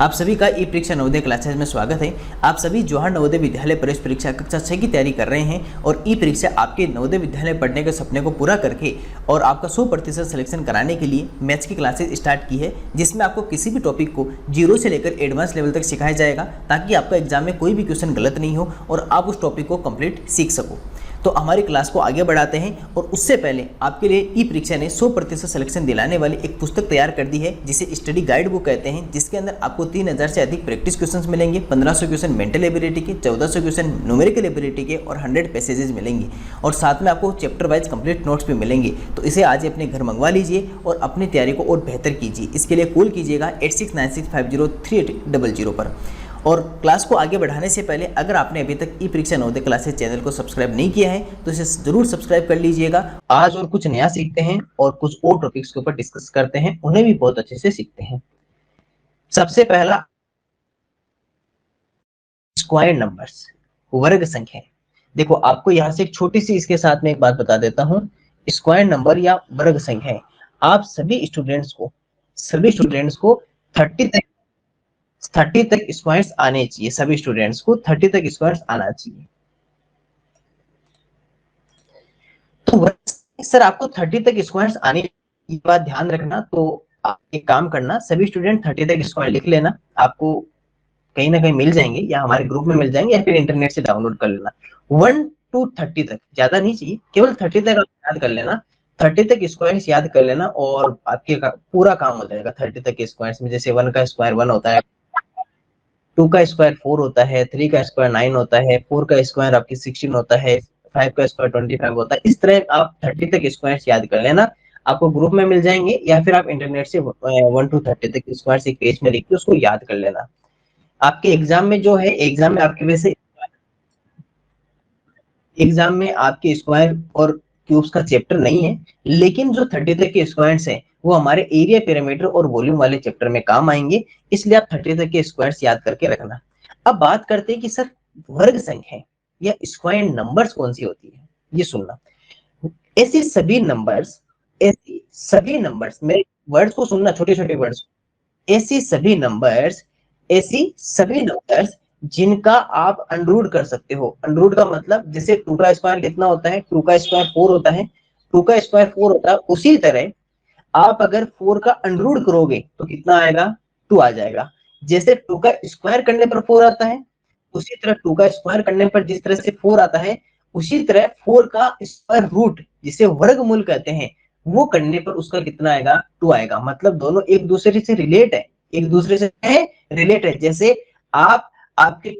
आप सभी का ई परीक्षा नवोदय क्लासेस में स्वागत है। आप सभी जवाहर नवोदय विद्यालय प्रवेश परीक्षा कक्षा 6 की तैयारी कर रहे हैं और ई परीक्षा आपके नवोदय विद्यालय पढ़ने के सपने को पूरा करके और आपका 100% सिलेक्शन कराने के लिए मैथ्स की क्लासेस स्टार्ट की है, जिसमें आपको किसी भी टॉपिक को जीरो से लेकर एडवांस लेवल तक सिखाया जाएगा ताकि आपका एग्जाम में कोई भी क्वेश्चन गलत नहीं हो और आप उस टॉपिक को कंप्लीट सीख सको। तो हमारी क्लास को आगे बढ़ाते हैं और उससे पहले आपके लिए ई परीक्षा ने 100% सिलेक्शन दिलाने वाली एक पुस्तक तैयार कर दी है जिसे स्टडी गाइड बुक कहते हैं, जिसके अंदर आपको 3000 से अधिक प्रैक्टिस क्वेश्चंस मिलेंगे, 1500 क्वेश्चन मेंटल एबिलिटी के, 1400 क्वेश्चन न्यूमेरिकल एबिलिटी के और 100 पैसेजेस मिलेंगे और साथ में आपको चैप्टर वाइज कंप्लीट नोट्स भी मिलेंगे। तो इसे आज ही अपने घर मंगवा लीजिए और अपनी तैयारी को और बेहतर कीजिए। इसके लिए कॉल कीजिएगा 8696503800 पर। और क्लास को आगे बढ़ाने से पहले अगर आपने अभी तक ई परीक्षा नवोदय क्लासेस चैनल को सब्सक्राइब नहीं किया है तो इसे जरूर सब्सक्राइब कर लीजिएगा। आज और कुछ नया सीखते हैं और कुछ और टॉपिक्स के ऊपर डिस्कस करते हैं, उन्हें भी बहुत अच्छे से सीखते हैं। सबसे पहला स्क्वायर नंबर्स, वर्ग संख्या। देखो आपको यहाँ से एक छोटी सी इसके साथ में एक बात बता देता हूँ। स्क्वायर नंबर या वर्ग संख्या आप सभी स्टूडेंट्स को 30 तक स्क्वायर्स आने चाहिए। सभी स्टूडेंट्स को 30 तक स्क्वायर्स आना चाहिए। तो सर आपको 30 तक स्क्वायर्स आने की बात ध्यान रखना। तो आप एक काम करना, सभी स्टूडेंट 30 तक स्क्वायर लिख लेना। आपको कहीं ना कहीं मिल जाएंगे या हमारे ग्रुप में मिल जाएंगे या फिर इंटरनेट से डाउनलोड कर लेना। 1 to 30 तक, ज्यादा नहीं चाहिए, केवल 30 तक आप याद कर लेना। 30 तक स्क्वायर्स याद कर लेना और आपके पूरा काम हो जाएगा। 30 तक स्क्वायर्स में जैसे 1 का स्क्वायर 1 होता है, 2 का स्क्वायर 4 होता है, 3 का स्क्वायर 9 होता है, 4 का स्क्वायर आपकी 16 होता है, 5 का स्क्वायर 25 होता है। इस तरह आप 30 तक स्क्वायर्स याद कर लेना। आपको ग्रुप में मिल जाएंगे या फिर आप इंटरनेट से 1 to 30 तक स्क्वायर्स एक पेज में लिख के उसको याद कर लेना। आपके एग्जाम में जो है, एग्जाम में आपके वैसे एग्जाम में आपके स्क्वायर और क्यूब्स का चैप्टर नहीं है, लेकिन जो 30 तक के स्क्वायर्स हैं वो हमारे एरिया, पैरामीटर और वॉल्यूम वाले चैप्टर में काम आएंगे, इसलिए आप 30 तक के स्क्वायर्स याद करके रखना। अब बात करते हैं कि सर वर्ग संख्या या स्क्वायर नंबर्स कौन सी होती है, ये सुनना। ऐसे सभी नंबर्स मेरे वर्ड्स को सुनना, छोटे छोटे वर्ड्स। ऐसी सभी नंबर्स जिनका आप अंडरूट कर सकते हो। अंडरूट का मतलब जैसे 2 का स्क्वायर कितना होता है, 2 का स्क्वायर 4 होता है, 2 का स्क्वायर 4 होता है। उसी तरह आप अगर 4 का अंडरूट करोगे तो कितना आएगा, 2 आ जाएगा। जैसे 2 का स्क्वायर करने पर 4 आता है, उसी तरह 2 का स्क्वायर करने पर जिस तरह से 4 आता है, उसी तरह 4 का स्क्वायर रूट जिसे वर्गमूल कहते हैं वो करने पर उसका कितना आएगा, 2 आएगा। मतलब दोनों एक दूसरे से रिलेट है, जैसे आप आपके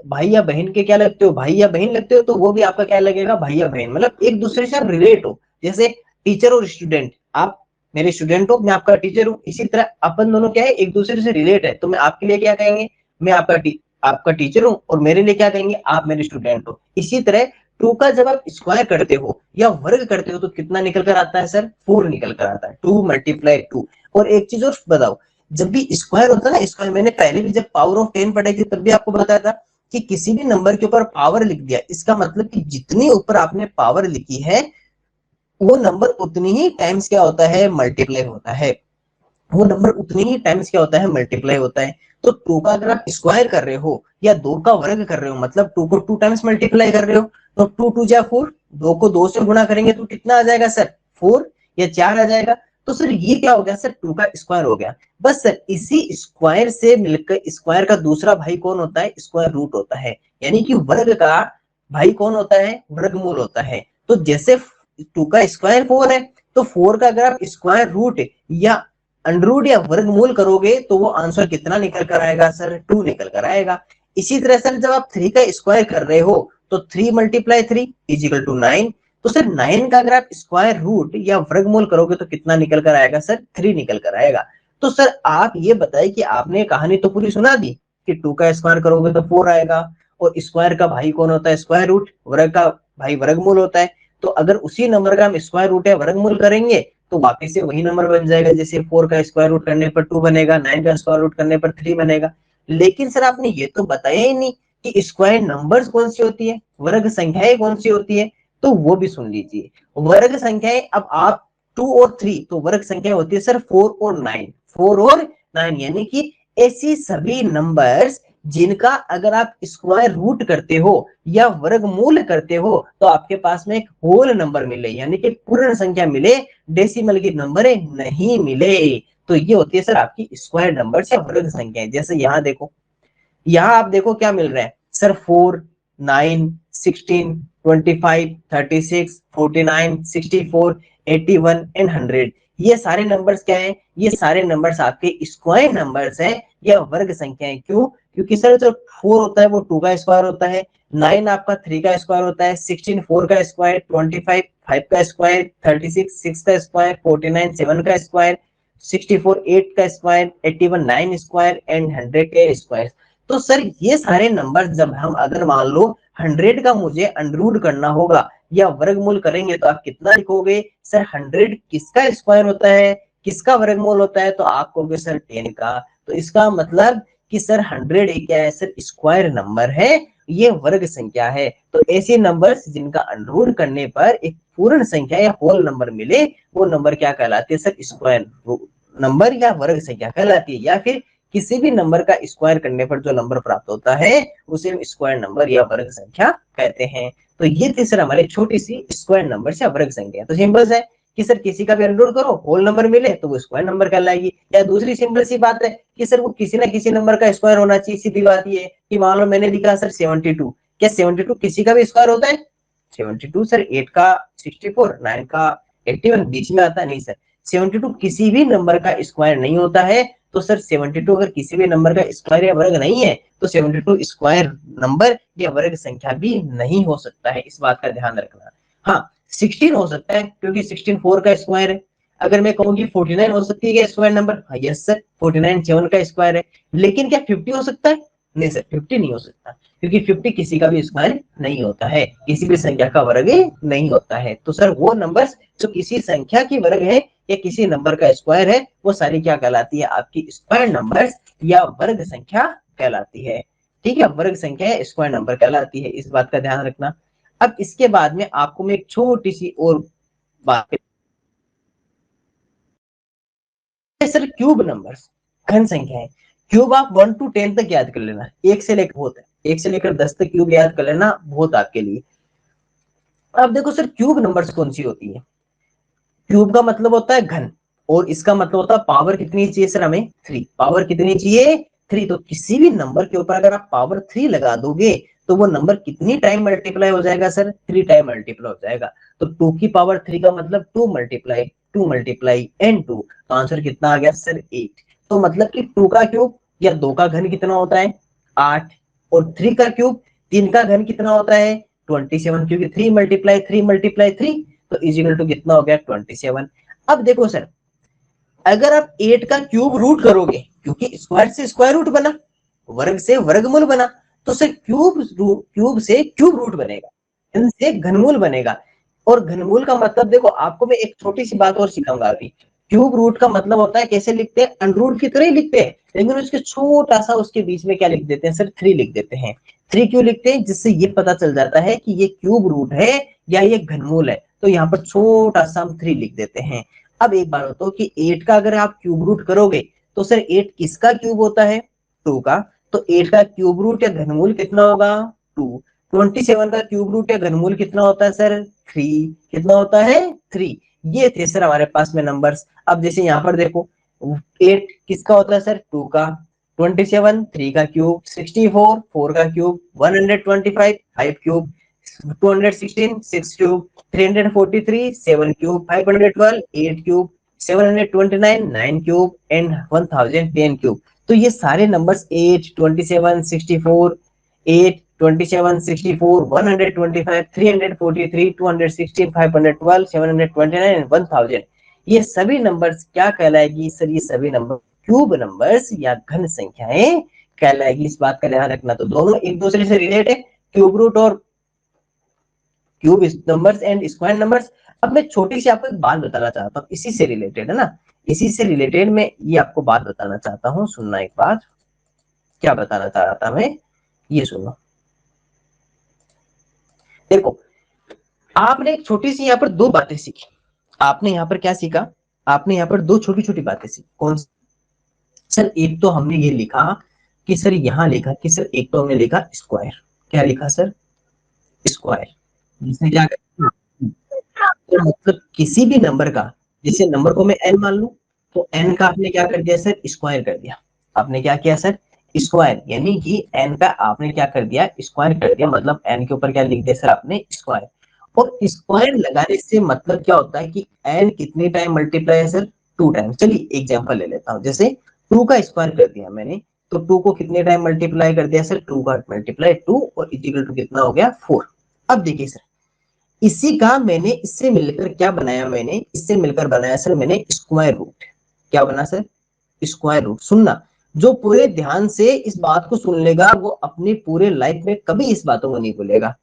भाई या बहन के क्या लगते हो, भाई या बहन लगते हो, तो वो भी आपका क्या लगेगा, भाई या बहन। मतलब एक दूसरे से आप रिलेट हो। जैसे टीचर और स्टूडेंट, आप मेरे स्टूडेंट हो, मैं आपका टीचर हूँ, इसी तरह अपन दोनों क्या है, एक दूसरे से रिलेट है। तो मैं आपके लिए क्या कहेंगे, मैं आपका टीचर हूँ और मेरे लिए क्या कहेंगे, आप मेरे स्टूडेंट हो। इसी तरह 2 का जब आप स्क्वायर करते हो या वर्ग करते हो तो कितना निकल कर आता है सर, 4 निकल कर आता है। 2 × 2। और एक चीज और बताओ, जब भी स्क्वायर होता है ना, स्क्वायर मैंने पहले भी जब पावर ऑफ 10 पढ़ाई थी तब भी आपको बताया था कि किसी भी नंबर के ऊपर पावर लिख दिया, इसका मतलब कि जितनी ऊपर आपने पावर लिखी है वो नंबर उतनी ही टाइम्स क्या होता है, मल्टीप्लाई होता है। वो नंबर उतनी ही टाइम्स क्या होता है, मल्टीप्लाई होता है। तो 2 का अगर आप स्क्वायर कर रहे हो या 2 का वर्ग कर रहे हो, मतलब 2 को 2 टाइम्स मल्टीप्लाई कर रहे हो, तो 2 2 जा 4, 2 को 2 से गुणा करेंगे तो कितना आ जाएगा सर, 4 या 4 आ जाएगा। तो सर ये क्या हो गया सर, 2 का स्क्वायर हो गया। बस सर इसी स्क्वायर से मिलकर स्क्वायर का दूसरा भाई कौन होता है, स्क्वायर रूट होता है। यानी कि वर्ग का भाई कौन होता है, वर्गमूल होता है। तो जैसे 2 का स्क्वायर 4 है, तो 4 का अगर आप स्क्वायर रूट या अंडररूट या वर्गमूल करोगे तो वो आंसर कितना निकल कर आएगा सर, 2 निकल कर आएगा। इसी तरह सर जब आप 3 का स्क्वायर कर रहे हो तो 3 × 3 = 9। तो सर 9 का अगर आप स्क्वायर रूट या वर्गमूल करोगे तो कितना निकल कर आएगा सर, 3 निकल कर आएगा। तो सर आप ये बताइए कि आपने कहानी तो पूरी सुना दी कि 2 का स्क्वायर करोगे तो 4 आएगा और स्क्वायर का भाई कौन होता है, स्क्वायर रूट, वर्ग का भाई वर्गमूल होता है। तो अगर उसी नंबर का हम स्क्वायर रूट या वर्गमूल करेंगे तो वापस से वही नंबर बन जाएगा। जैसे 4 का स्क्वायर रूट करने पर 2 बनेगा, 9 का स्क्वायर रूट करने पर 3 बनेगा। लेकिन सर आपने ये तो बताया ही नहीं कि स्क्वायर नंबर्स कौन सी होती है, वर्ग संख्याएं कौन सी होती है। तो वो भी सुन लीजिए। वर्ग संख्याएं, अब आप 2 और 3 तो वर्ग संख्या होती है सर 4 और 9, 4 और 9, यानी कि ऐसी सभी नंबर्स जिनका अगर आप स्क्वायर रूट करते हो या वर्गमूल करते हो तो आपके पास में एक होल नंबर मिले, यानी कि पूर्ण संख्या मिले, डेसिमल की नंबर नहीं मिले, तो ये होती है सर आपकी स्क्वायर नंबर या वर्ग संख्या। जैसे यहाँ देखो, यहाँ आप देखो क्या मिल रहा है सर, 4, 9, 16, 25, 36, 49, 64, 81 एंड 100। ये सारे नंबर्स क्या है, ये सारे नंबर्स आपके स्क्वायर नंबर्स हैं या वर्ग संख्या है। क्यों? क्योंकि सर जो 4 होता है वो 2 का स्क्वायर होता है, 9 आपका 3 का स्क्वायर होता है, 16 4 का स्क्वायर, 25 5 का स्क्वायर, 36 6 का स्क्वायर, 49 7 का स्क्वायर, 64 8 का स्क्वायर, 81 9 स्क्वायर एंड 100 के स्क्वायर। तो सर ये सारे नंबर जब हम अगर मान लो 100 का मुझे अंडररूट करना होगा या वर्गमूल करेंगे तो आप कितना लिखोगे सर, 100 किसका स्क्वायर होता है, किसका वर्गमूल होता है, तो आप कहोगे सर 10 का। तो इसका मतलब कि सर 100 क्या है सर, स्क्वायर नंबर है, ये वर्ग संख्या है। तो ऐसे नंबर्स जिनका अंडररूट करने पर एक पूर्ण संख्या या होल नंबर मिले वो नंबर क्या कहलाती है सर, स्क्वायर नंबर या वर्ग संख्या कहलाती है। या फिर किसी भी नंबर का स्क्वायर करने पर जो नंबर प्राप्त होता है उसे हम स्क्वायर नंबर या वर्ग संख्या कहते हैं। तो ये थी सर हमारी छोटी सी स्क्वायर नंबर या वर्ग संख्या। तो सिंपल है कि सर किसी का भी अंडररूट करो, होल नंबर मिले तो वो स्क्वायर नंबर कहलाएगी। या दूसरी सिंपल सी बात है कि सर वो किसी ना किसी नंबर का स्क्वायर होना चाहिए। सीधी बात ये कि मान लो मैंने लिखा सर 72, क्या 72 किसी का भी स्क्वायर होता है? 72 सर 8 का 64, 9 का 81 बीच में आता है? नहीं सर, 72 किसी भी नंबर का स्क्वायर नहीं होता है। तो सर 72 अगर किसी भी नंबर का स्क्वायर या वर्ग नहीं है तो 72 स्क्वायर नंबर या वर्ग संख्या भी नहीं हो सकता है, इस बात का ध्यान रखना। हाँ 16 हो सकता है क्योंकि 16 4 का स्क्वायर है। अगर मैं कहूँ कि 49 हो सकती है क्या स्क्वायर नंबर? हाँ यस सर, 49 7 का स्क्वायर है। लेकिन क्या 50 हो सकता है? नहीं सर, 50 नहीं हो सकता क्योंकि 50 किसी का भी स्क्वायर नहीं होता है, किसी भी संख्या का वर्ग नहीं होता है। तो सर वो नंबर्स जो किसी संख्या की वर्ग है या किसी नंबर का स्क्वायर है वो सारी क्या कहलाती है, आपकी स्क्वायर नंबर्स या वर्ग संख्या कहलाती है। ठीक है, वर्ग संख्या स्क्वायर नंबर कहलाती है, इस बात का ध्यान रखना। अब इसके बाद में आपको मैं एक छोटी सी और बात, सर क्यूब नंबर्स, घन संख्या है। क्यूब आप 1 to 10 तक याद कर लेना, एक से लेकर बहुत है, 1 से लेकर 10 तक क्यूब याद कर लेना बहुत आपके लिए। अब देखो सर क्यूब नंबर्स कौन सी होती है। क्यूब का मतलब होता है घन, और इसका मतलब होता है पावर कितनी चाहिए सर हमें, 3। पावर कितनी चाहिए, 3। तो किसी भी नंबर के ऊपर अगर आप पावर 3 लगा दोगे तो वो नंबर कितनी टाइम मल्टीप्लाई हो जाएगा सर, 3 टाइम मल्टीप्लाई हो जाएगा। तो 2 की पावर 3 का मतलब 2 मल्टीप्लाई एंड 2, तो आंसर कितना आ गया सर 8। तो मतलब कि 2 का क्यूब या 2 का घन कितना होता है 8, और 3 का क्यूब 3 का घन कितना होता है 27, क्योंकि 3 × 3 × 3 तो इजिकल टू कितना हो गया 27। अब देखो सर अगर आप 8 का क्यूब रूट करोगे, क्योंकि स्क्वायर से स्क्वायर रूट बना, वर्ग से वर्गमूल बना, तो सर क्यूब से क्यूब रूट बनेगा, घन से घनमूल बनेगा। और घनमूल का मतलब देखो आपको मैं एक छोटी सी बात और सिखाऊंगा अभी। क्यूब रूट का मतलब होता है कैसे लिखते हैं, अंडरूट की तरह ही लिखते हैं, लेकिन उसके छोटा सा उसके बीच में क्या लिख देते हैं सर, 3 लिख देते हैं। 3 क्यों लिखते हैं, जिससे ये पता चल जाता है कि ये क्यूब रूट है या ये घनमूल है, तो यहाँ पर छोटा सा हम 3 लिख देते हैं। अब एक बात बताओ कि 8 का अगर आप क्यूब रूट करोगे तो सर 8 किसका क्यूब होता है, 2 का। तो 8 का क्यूब रूट या घनमूल कितना होगा 2। 27 का क्यूब रूट या घनमूल कितना होता है सर 3। कितना होता है 3। ये थे सर हमारे पास में नंबर्स। अब जैसे यहाँ पर देखो 8 किसका होता है सर 2 का, 27 3 का क्यूब, 64 4 का cube, 125 5 cube, 216 6 cube, 343 7 cube, 512 8 cube, 729 9 cube and 1000 10 cube. तो ये सारे नंबर्स 8 27 64 8 27 64 125 343 216 512 729 एंड 1000, ये सभी नंबर्स क्या कहलाएगी सर, ये सभी नंबर क्यूब नंबर्स या घन संख्याएं कहलाएगी, इस बात का ध्यान रखना। तो दोनों एक दूसरे से रिलेट है, क्यूब रूट और cube numbers and square numbers. अब मैं छोटी सी आपको एक बात बताना चाहता हूँ, इसी से रिलेटेड है ना, इसी से रिलेटेड मैं ये आपको बात बताना चाहता हूँ, सुनना एक बात। क्या बताना चाह रहा था मैं, ये सुनो। देखो आपने एक छोटी सी यहाँ पर दो बातें सीखी, आपने यहाँ पर क्या सीखा, आपने यहाँ पर दो छोटी छोटी बातें सीखी। कौन सी? सर एक तो हमने ये लिखा कि सर यहाँ लिखा कि सर एक तो हमने लिखा स्क्वायर, क्या लिखा सर, स्क्वायर, जिसने क्या तो मतलब किसी भी नंबर का, जैसे नंबर को मैं n मान लूं तो n का आपने क्या कर दिया सर, स्क्वायर कर दिया। आपने क्या किया सर, स्क्वायर, यानी कि n का आपने क्या कर दिया, स्क्वायर कर दिया, मतलब n के ऊपर क्या लिख दिया सर आपने, स्क्वायर। और स्क्वायर लगाने से मतलब क्या होता है कि n कितने टाइम मल्टीप्लाई है सर, 2 टाइम। चलिए एग्जांपल ले लेता हूं, जैसे 2 का स्क्वायर कर दिया मैंने, तो 2 को कितने टाइम मल्टीप्लाई कर दिया सर, 2 का मल्टीप्लाई 2 और इक्वल टू कितना हो गया 4। अब देखिए सर, इसी का मैंने इससे मिलकर क्या बनाया, मैंने इससे मिलकर बनाया सर मैंने स्क्वायर रूट। क्या बना सर, स्क्वायर रूट। सुनना, जो पूरे ध्यान से इस बात को सुन लेगा वो अपनी पूरे लाइफ में कभी इस बातों को नहीं भूलेगा,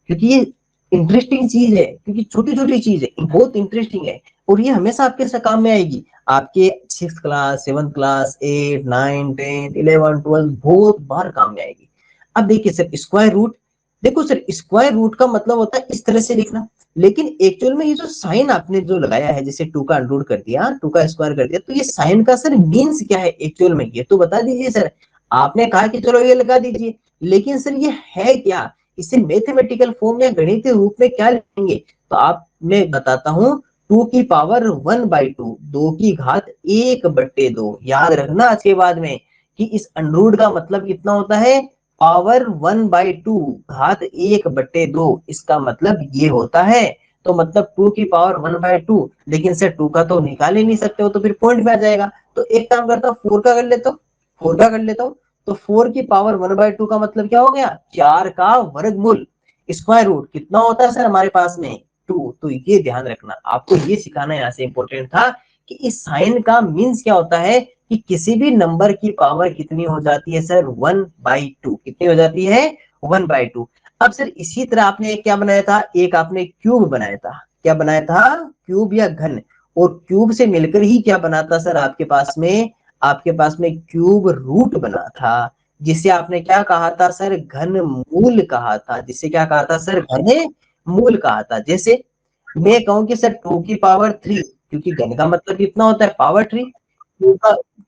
क्योंकि ये इंटरेस्टिंग चीज है, क्योंकि छोटी छोटी चीज है, बहुत इंटरेस्टिंग है, और ये हमेशा आपके काम में आएगी। आपके 6th क्लास, 7th क्लास, 8, 9, 10, 11, 12 बहुत बार काम में आएगी। अब देखिए सर स्क्वायर रूट, देखो सर स्क्वायर रूट का मतलब होता है इस तरह से लिखना, लेकिन एक्चुअल में ये जो साइन आपने जो लगाया है, जैसे 2 का अंडर कर दिया, 2 का स्क्वायर कर दिया, तो ये साइन का सर मीन्स क्या है एक्चुअल में, ये तो बता दीजिए सर। आपने कहा कि चलो ये लगा दीजिए, लेकिन सर ये है क्या, इसे मैथमेटिकल फॉर्म या गणितीय रूप में क्या लिखेंगे, तो आप मैं बताता हूं, 2 की पावर 1/2, 2 की घात 1/2। याद रखना आज के बाद में कि इस अंडर का मतलब कितना होता है, पावर 1/2, घात 1/2, इसका मतलब ये होता है। तो मतलब 2 की पावर 1/2, लेकिन सर 2 का तो निकाल ही नहीं सकते हो, तो फिर पॉइंट में आ जाएगा। तो एक काम करता हूँ 4 का कर लेता हूँ, 4 का कर लेता हूँ, तो 4 की पावर 1/2 का मतलब क्या हो गया, 4 का वर्गमूल। स्क्वायर रूट कितना होता है सर हमारे पास में, 2। तो ये ध्यान रखना, आपको ये सिखाना यहाँ से इंपॉर्टेंट था कि इस साइन का मीन्स क्या होता है, कि किसी भी नंबर की पावर कितनी हो जाती है सर, 1/2। कितनी हो जाती है, 1/2। अब सर इसी तरह आपने क्या बनाया था, एक आपने क्यूब बनाया था, क्या बनाया था, क्यूब या घन। और क्यूब से मिलकर ही क्या बना था सर आपके पास में, आपके पास में क्यूब रूट बना था, जिसे आपने क्या कहा था सर, घन मूल कहा था। जिसे क्या कहा था सर, घन मूल कहा था। जैसे मैं कहूं कि सर 2 की पावर 3, क्योंकि घन का मतलब कितना होता है, पावर 3।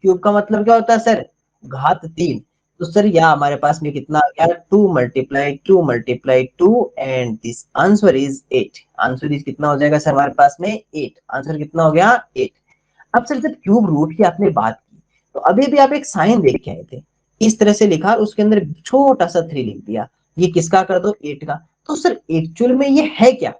क्यूब का मतलब क्या होता है सर, घात 3। तो सर यहाँ हमारे पास में कितना आ गया, 2 × 2 × 2 and this answer is 8। Answer is कितना हो जाएगा सर हमारे पास में 8। आंसर कितना हो गया 8। अब सर जब क्यूब रूट की आपने बात की, तो अभी भी आप एक साइन देख के आए थे, इस तरह से लिखा, उसके अंदर छोटा सा 3 लिख दिया, ये किसका कर दो, 8 का। तो सर एक्चुअल में ये है क्या,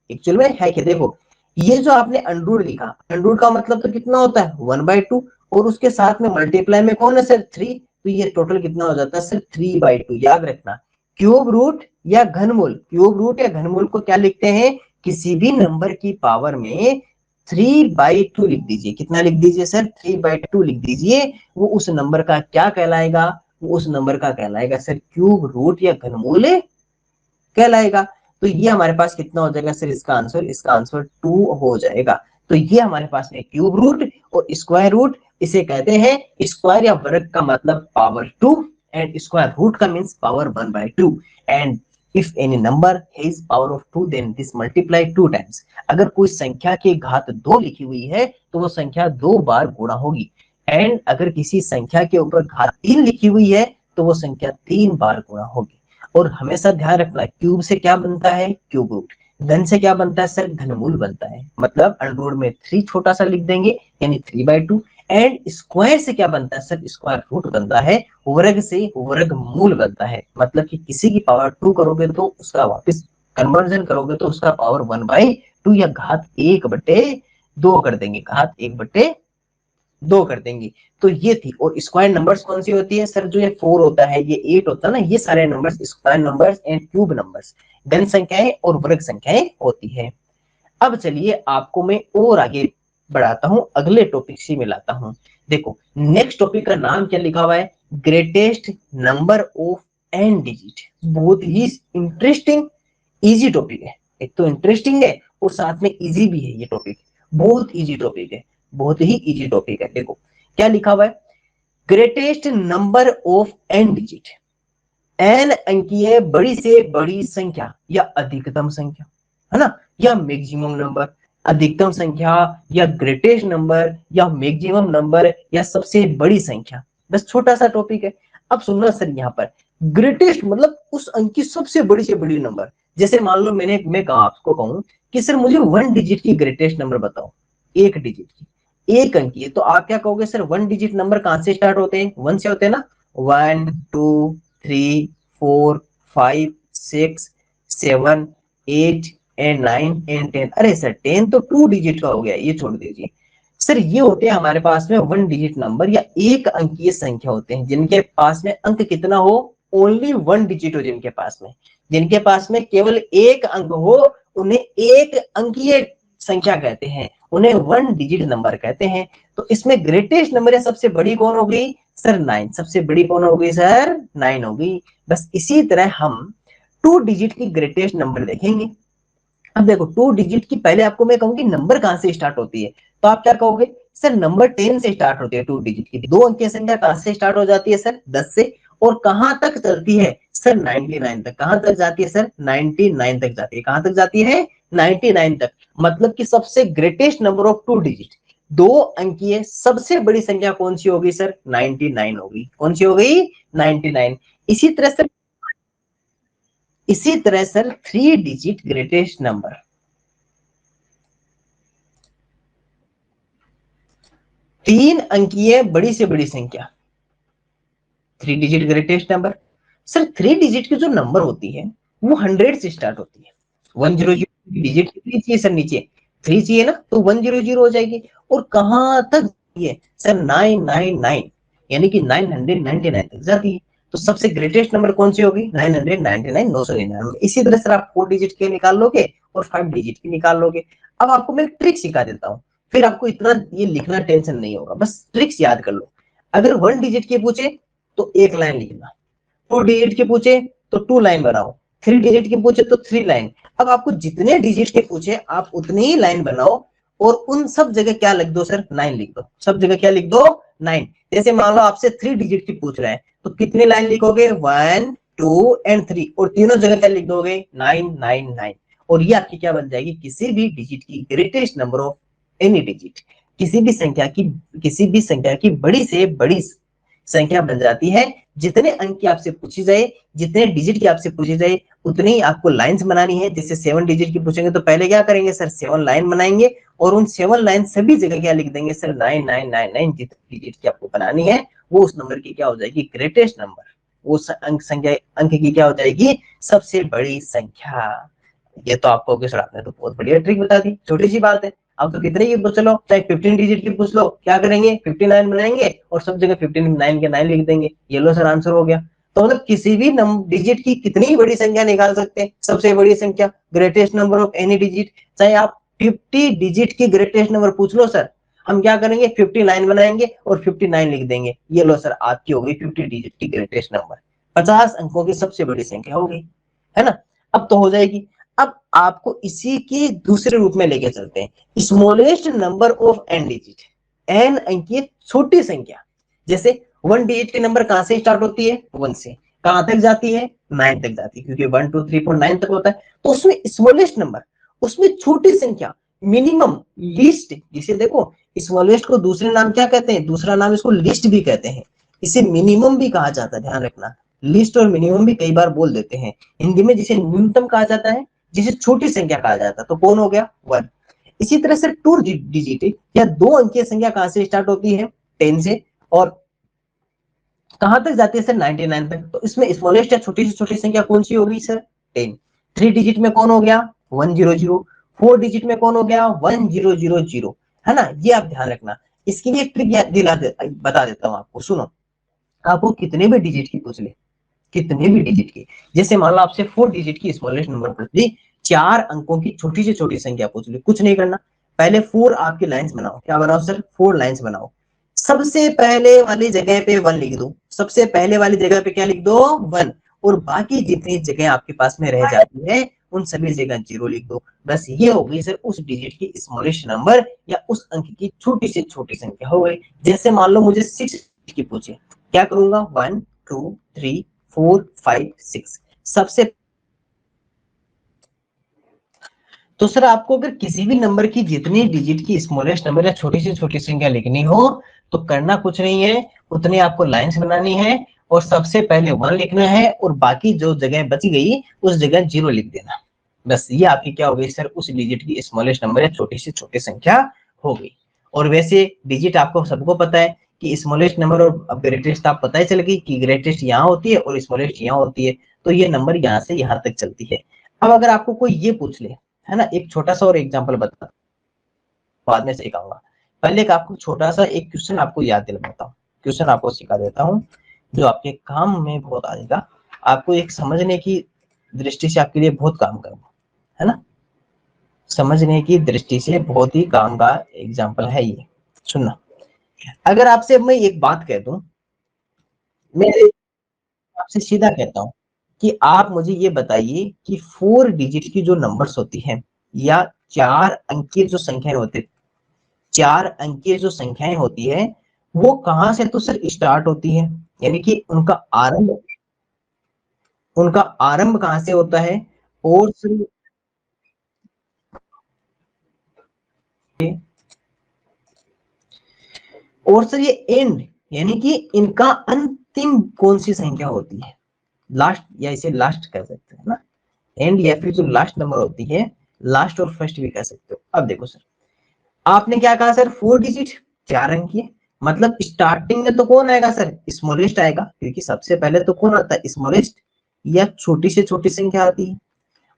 एक्चुअल में है क्या, देखो ये जो आपने अंडरूट लिखा, अंडरूट का मतलब तो कितना होता है 1/2, और उसके साथ में मल्टीप्लाई में कौन है सर 3, तो ये टोटल कितना हो जाता है सर 3/2। याद रखना, क्यूब रूट या घनमूल, क्यूब रूट या घनमूल को क्या लिखते हैं, किसी भी नंबर की पावर में 3/2 लिख दीजिए। कितना लिख दीजिए सर, 3/2 लिख दीजिए। वो उस नंबर का क्या कहलाएगा, वो उस नंबर का कहलाएगा सर क्यूब रूट या घनमूल कहलाएगा। तो ये हमारे पास कितना हो जाएगा सर, इसका आंसर 2 हो जाएगा। तो ये हमारे पास है क्यूब रूट और स्क्वायर रूट, इसे कहते हैं स्क्वायर या वर्ग का मतलब पावर 2, एंड स्क्वायर रूट का means power 1/2। And if any number has power of 2 then this multiply 2 times. अगर कोई संख्या की घात 2 लिखी हुई है तो वो संख्या 2 बार गुणा होगी, एंड अगर किसी संख्या के ऊपर घात 3 लिखी हुई है तो वो संख्या 3 बार गुणा होगी। और हमेशा ध्यान रखना, क्यूब से क्या बनता है, क्यूब रूट। घन से क्या बनता है सर, घनमूल बनता है। मतलब अंडर में 3 छोटा सा लिख देंगे, यानी 3/2। एंड स्क्वायर से क्या बनता है सर, स्क्वायर रूट बनता है। वर्ग से वर्ग मूल बनता है, मतलब कि किसी की पावर 2 करोगे तो उसका वापस कन्वर्जन करोगे तो उसका पावर 1/2 या घात 1/2 कर देंगे, घात 1/2 कर देंगे। तो ये थी। और स्क्वायर नंबर्स कौन सी होती है सर, जो ये 4 होता है, ये 8 होता है ना, ये सारे numbers square numbers and cube numbers, धन संख्याएं और वर्ग संख्याएं होती है। अब चलिए आपको मैं और आगे बढ़ाता हूं, अगले टॉपिक से मिलाता हूं। देखो नेक्स्ट टॉपिक का नाम क्या लिखा हुआ है, greatest number of n digit. बहुत ही इंटरेस्टिंग इजी टॉपिक है, एक तो इंटरेस्टिंग है और साथ में इजी भी है। ये टॉपिक बहुत इजी टॉपिक है, बहुत ही इजी टॉपिक है। देखो क्या लिखा हुआ है, greatest number of n digit. N अंकीय बड़ी से बड़ी संख्या या अधिकतम संख्या, है ना, या मैक्सिमम नंबर। अधिकतम संख्या या ग्रेटेस्ट नंबर या मैक्सिमम नंबर या सबसे बड़ी संख्या, बस छोटा सा टॉपिक है। अब सुनना सर, यहाँ पर ग्रेटेस्ट मतलब उस अंक की सबसे बड़ी से बड़ी नंबर। जैसे मान लो मैं आपको कहूं कि सर मुझे 1 डिजिट की ग्रेटेस्ट नंबर बताओ, 1 डिजिट की, 1 अंक की, तो आप क्या कहोगे सर? 1 डिजिट नंबर कहां से स्टार्ट होते हैं? 1 से होते हैं ना। 1 2 3 4 5 6 7 8 एंड 9 एंड 10। अरे सर 10 तो 2 डिजिट का हो गया, ये छोड़ दीजिए सर। ये होते हैं हमारे पास में 1 डिजिट नंबर या 1 अंकीय संख्या होते हैं, जिनके पास में अंक कितना हो? ओनली 1 डिजिट हो। जिनके पास में केवल 1 अंक हो, उन्हें 1 अंकीय संख्या कहते हैं, उन्हें 1 डिजिट नंबर कहते हैं। तो इसमें ग्रेटेस्ट नंबर है सबसे बड़ी कौन हो गई सर? 9। सबसे बड़ी कौन हो गई सर? 9 हो गई। बस इसी तरह हम 2 डिजिट की ग्रेटेस्ट नंबर देखेंगे। अब देखो 2 डिजिट की, पहले आपको मैं कहूँ कि नंबर कहां से स्टार्ट होती है, तो आप क्या कहोगे सर? नंबर 10 से स्टार्ट होती है 2 डिजिट की। 2 अंकीय संख्या कहां से स्टार्ट हो जाती है सर? 10 से। और कहां तक चलती है सर? 99 तक। कहां तक जाती है सर? 99 तक जाती है। कहां तक जाती है? 99 तक। मतलब कि सबसे ग्रेटेस्ट नंबर ऑफ 2 डिजिट, 2 अंकीय सबसे बड़ी संख्या कौन सी होगी सर? 99 होगी। कौन सी हो गई? 99। इसी तरह सर 3 डिजिट ग्रेटेस्ट नंबर, 3 अंकीय बड़ी से बड़ी संख्या, 3 digit greatest number. Sir 3 digit की जो नंबर होती है वो 100 से स्टार्ट होती है। 100 डिजिट कितनी चाहिए सर? नीचे 3 चाहिए ना, तो 100 हो जाएगी। और कहां तक ये सर? 999, यानी कि 999 तक जाती है। तो सबसे ग्रेटेस्ट नंबर कौन सी होगी? 999, 999। इसी तरह सर आप 4 डिजिट के निकाल लोगे और 5 डिजिट की निकाल लोगे। अब आपको मैं ट्रिक सिखा देता हूँ, फिर आपको इतना ये लिखना टेंशन नहीं होगा, बस ट्रिक्स याद कर लो। अगर 1 डिजिट के पूछे तो 1 लाइन लिखना, 2 डिजिट के पूछे तो 2 लाइन बनाओ, 3 डिजिट के पूछे तो 3 लाइन। अब आपको जितने डिजिट के पूछे आप उतनी ही लाइन बनाओ, और उन सब जगह क्या लिख दो सर? 9 लिख दो। सब जगह क्या लिख दो? 9। जैसे मान लो आपसे 3 डिजिट की पूछ रहे हैं, तो कितनी लाइन लिखोगे? 1 2 एंड 3, और तीनों जगह क्या लिख दोगे? 999। और ये आपकी क्या बन जाएगी? किसी भी डिजिट की greatest number of any digit, किसी भी संख्या की, किसी भी संख्या की बड़ी से बड़ी संख्या बन जाती है। जितने अंक की आपसे पूछी जाए, जितने डिजिट की आपसे पूछी जाए, उतनी ही आपको लाइंस बनानी है। जैसे 7 डिजिट की पूछेंगे तो पहले क्या करेंगे सर? 7 लाइन बनाएंगे, और उन 7 लाइन सभी जगह क्या लिख देंगे सर? 9999। जितनी डिजिट की आपको बनानी है वो उस नंबर की क्या हो जाएगी? Greatest number. वो अंक संख्या, अंक की क्या हो जाएगी? सबसे बड़ी संख्या। ये तो आपको सर आपने तो बहुत बढ़िया ट्रिक बता दी, छोटी सी बात है। अब तो कितने की पूछ लो, चाहे 15 डिजिट की पूछ लो, क्या करेंगे? 59 बनाएंगे और सब जगह 59 के 9 लिख देंगे। ये लो सर आंसर हो गया। तो मतलब किसी भी डिजिट की कितनी बड़ी संख्या निकाल सकते हैं, सबसे बड़ी संख्या, greatest number of any digit. चाहे आप 50 डिजिट की ग्रेटेस्ट नंबर पूछ लो सर, हम क्या करेंगे? 59 बनाएंगे और 59 लिख देंगे। ये लो सर आपकी हो गई 50 डिजिट की ग्रेटेस्ट नंबर, 50 अंकों की सबसे बड़ी संख्या हो गई, है ना? अब तो हो जाएगी। अब आपको इसी के दूसरे रूप में लेके चलते हैं, smallest number of n digit, n अंकीय छोटी संख्या। जैसे 1 डिजिट के नंबर कहां से स्टार्ट होती है? 1 से। कहां तक जाती है? 9 तक जाती है, क्योंकि 1 2 3 4 9 तक होता है। तो उसमें स्मॉलेस्ट नंबर, उसमें छोटी संख्या, मिनिमम, लीस्ट, जिसे देखो स्मॉलेस्ट को दूसरे नाम क्या कहते हैं? दूसरा नाम इसको लिस्ट भी कहते हैं। इसे मिनिमम भी कहा जाता है, ध्यान रखना। लिस्ट और मिनिमम भी कई बार बोल देते हैं हिंदी में। जिसे न्यूनतम कहा जाता है, जिसे छोटी संख्या कहा जाता है, तो कौन हो गया? 1। इसी तरह से 2 डिजिट या 2 अंकीय संख्या कहां से स्टार्ट होती है? 10 से। और कहां तक जाती है सर? 99 तक। तो इसमें स्मॉलेस्ट या छोटी से छोटी संख्या कौन सी होगी सर? 10। 3 डिजिट में कौन हो गया? 100। 4 डिजिट में कौन हो गया? 1000, है ना? ये आप ध्यान रखना। इसके लिए ट्रिक बता देता हूं आपको, सुनो। आपको कितने भी डिजिट की पूछ ले, कितने भी डिजिट की, जैसे मान लो आपसे 4 डिजिट की स्मॉलेस्ट नंबर पूछ ली, 4 अंकों की छोटी से छोटी संख्या पूछ ली, कुछ नहीं करना। पहले 4 आपकी लाइंस बनाओ। क्या बनाओ सर? 4 लाइंस बनाओ। सबसे पहले वाली जगह पे 1 लिख दो। सबसे पहले वाली जगह पे क्या लिख दो? 1। और बाकी जितनी जगह आपके पास में रह जाती है उन सभी जगह 0 लिख दो। बस ये हो गई सर उस डिजिट की स्मॉलेस्ट नंबर या उस अंक की छोटी से छोटी संख्या हो गई। जैसे मान लो मुझे 6 की पूछे, क्या करूंगा? 1 2 3 4 5 6। सबसे तो सर आपको अगर किसी भी नंबर की जितनी डिजिट की स्मॉलेस्ट नंबर या छोटी से छोटी संख्या लिखनी हो तो करना कुछ नहीं है, उतनी आपको लाइंस बनानी है और सबसे पहले 1 लिखना है और बाकी जो जगह बच गई उस जगह 0 लिख देना। बस ये आपकी क्या हो गई सर, उस डिजिट की स्मॉलेस्ट नंबर या छोटी से छोटी संख्या हो गई। और वैसे डिजिट आपको सबको पता है कि स्मॉलेस्ट नंबर और ग्रेटेस्ट आप पता ही चल गई कि ग्रेटेस्ट यहाँ होती है और स्मॉलेस्ट यहाँ होती है, तो ये नंबर यहाँ से यहाँ तक चलती है। अब अगर आपको कोई ये पूछ ले, है ना, एक छोटा सा और एग्जांपल बता, बाद में सिखाऊंगा, पहले एक आपको छोटा सा एक क्वेश्चन आपको याद दिलवाता हूँ, क्वेश्चन आपको सिखा देता हूँ जो आपके काम में बहुत आएगा, आपको एक समझने की दृष्टि से आपके लिए बहुत काम करूंगा, है ना, समझने की दृष्टि से बहुत ही काम का एग्जाम्पल है ये, सुनना। अगर आपसे मैं एक बात कह दूं, मैं आपसे सीधा कहता हूं कि आप मुझे ये बताइए कि 4 डिजिट की जो नंबर्स होती हैं या 4 अंक की जो संख्याएं होती, 4 अंक की जो संख्याएं होती है वो कहां से तो सर स्टार्ट होती है, यानी कि उनका आरंभ कहां से होता है, और सर ये एंड यानी कि इनका अंतिम कौन सी संख्या होती है, लास्ट या इसे लास्ट कह सकते हैं ना, एंड या फिर जो लास्ट नंबर होती है, लास्ट और फर्स्ट भी कह सकते हो। अब देखो सर, आपने क्या कहा सर, 4 डिजिट 4 अंक की, मतलब स्टार्टिंग में तो कौन आएगा सर, स्मॉलेस्ट आएगा, क्योंकि सबसे पहले तो कौन आता है, स्मॉलेस्ट या छोटी से छोटी संख्या आती है।